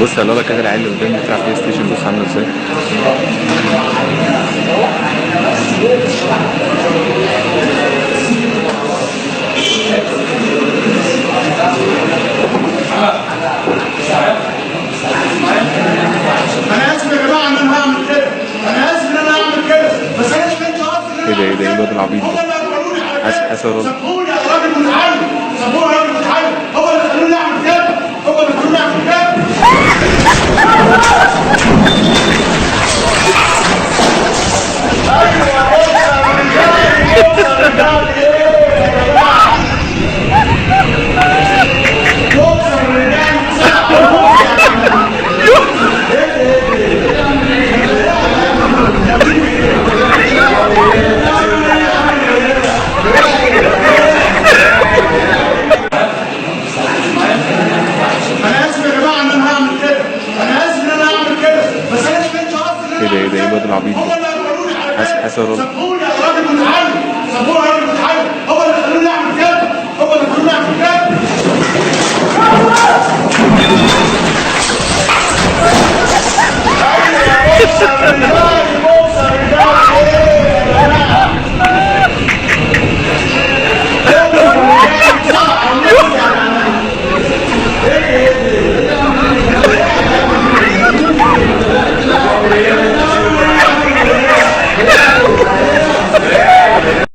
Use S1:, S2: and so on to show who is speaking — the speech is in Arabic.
S1: بص يا لالا كده العيال اللي قدامي بتلعب بلاي ستيشن، بص عامله ازاي.
S2: انا اسف يا جماعه ان انا هعمل كده، انا اسف ان انا هعمل كده، بس انا سمعت قصدي.
S1: ايه ده الواد العبيط ده؟ حاسس الراجل
S2: سامحوني يا راجل متعلم، سامحوني يا راجل متعلم، هو اللي خلوني اعمل كده، هو اللي خلوني اعمل كده.
S1: ايه ده الواد العبيط ده؟ حاسس الراجل.
S2: سامحوني يا راجل متعلم، سامحوني يا راجل متعلم، هو اللي خلوني اعمل كده، هو اللي خلوني اعمل كده.